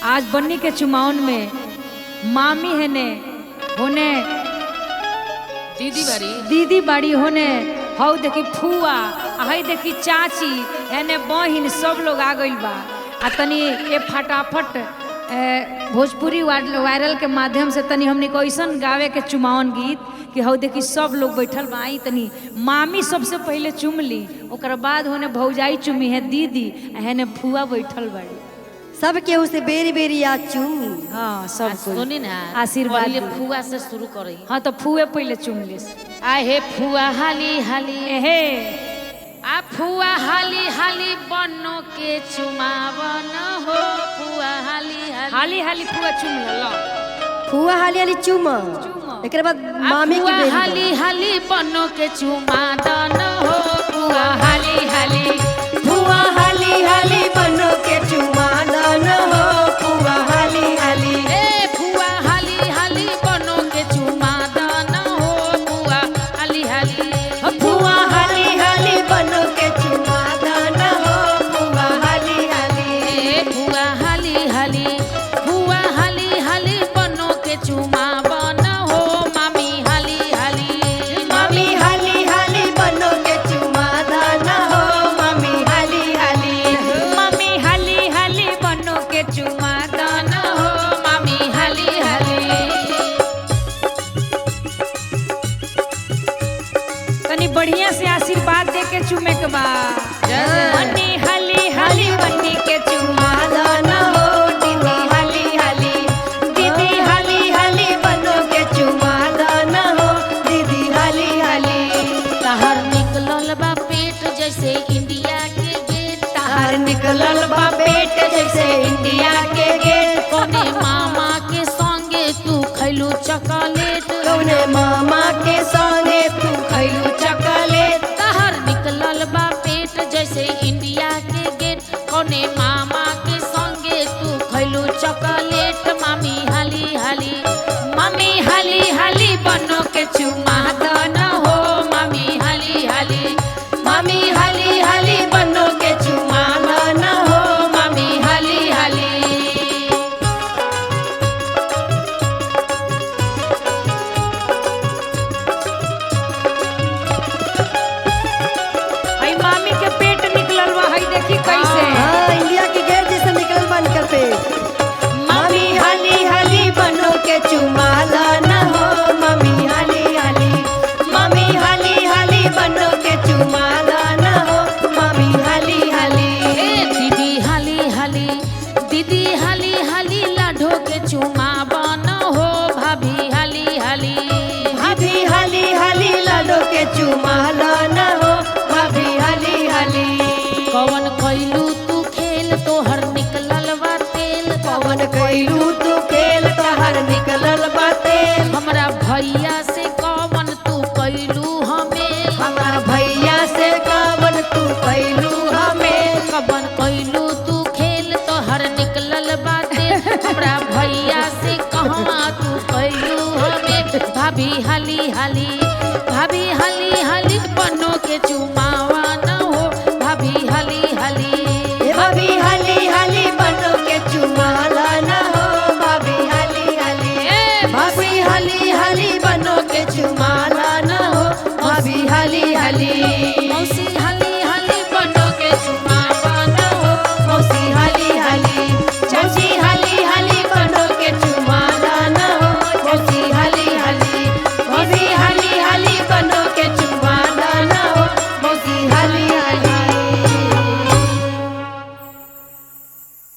आज बन्नी के चुमावन में मामी है ने होने दीदी बाड़ी होने हौ देखी फुआ हई देखी चाची है बहिन सब लोग आ गई बा आ तनी ए फटाफट भोजपुरी वायरल के माध्यम से तनी हमने को ऐसा गावे के चुमावन गीत कि हौ देखी सब लोग बैठल बा आई तनी मामी सबसे पहले चुम ली ओकर बाद होने भौजाई चुमी है दीदी है फुआ बैठल बड़ी सब केहू से बेरी बेरी आ चूम। हाँ सब सुनी ना आशीर्वाद पहले फुआ से शुरू करी। हाँ तो फुए पहले चुम ले आहे फुआ हाली हाली हे आ फुआ हाली हाली बनो के चुमावन हो फुआ हाली हाली हाली हाली फुआ चुम लो फुआ हाली हाली चूम एक बाद मामी की बेरी हाली हाली बनो के चुमादन हो फुआ हाली हाली फुआ हाली हाली बनो के चुमादन हो फुआ हाली हाली ए फुआ हाली हाली बनो के चुमादन हो फुआ हाली हाली फुआ हाली हाली बनो के चुमादन हो फुआ हाली हाली ए फुआ हाली हाली फुआ हाली हाली बनो के चुमावन हो मामी हाली हाली मामी हाली हाली बनो के चुमादन हो मामी हाली हाली मम्मी हाली हाली बनो के चुमा दन हो मामी हाली हाली तनी बढ़िया से आशीर्वाद दे के चुमे के बा बन्नी हाली हाली बन्नी के चुमा चुमादन हो दीदी हाली हाली दीदी हाली हाली बनो के चुमादन हो दीदी हाली हाली तहर निकलल बा पेट जैसे इंडिया के गेट तार निकलल बा पेट जैसे इंडिया के गेट कोने मामा के संगे तू खैलू चॉकलेट कौने मामा के संगे तू खैलू चॉकलेट तहर निकलल बा पेट जैसे इंडिया के गेट कोने मामा के संगे तू खैलू चॉकलेट मामी हाली हाली मामी हाली हाली बनो के चुमा दन हो मामी हाली हाली मामी हाली हाली बनो के चुमादन हो मामी हाली हाली हई मामी के पेट निकलल बा हई देखी कैसे हाँ इंडिया के गेट जैसे निकलल बा निकल पेट मामी हाली हाली बनो के चुमादन हो मामी हाली हाली मामी हाली हाली बनो के चुमादन हो मामी हाली हाली ए दीदी हाली हाली दीदी हाली हाली लाडो के चुमा बन हो भाभी हाली हाली भाभी हाली हाली लाडो के चुमादन हो भाभी हाली हाली कवन कैलू तू खेल तोहर निकलल बा तेल पवन कैलू तू खेल तहर निकलल बा तेल हमरा भैया से कवन तू कैलू हमें हमार भैया से कवन तू कैलू हमें कवन कैलू तू खेल तोहर निकलल बा तेल हमरा भैया से कहवा तू कैलू हमें भाभी हाली हाली भाभी हाली हाली बनो के चुमा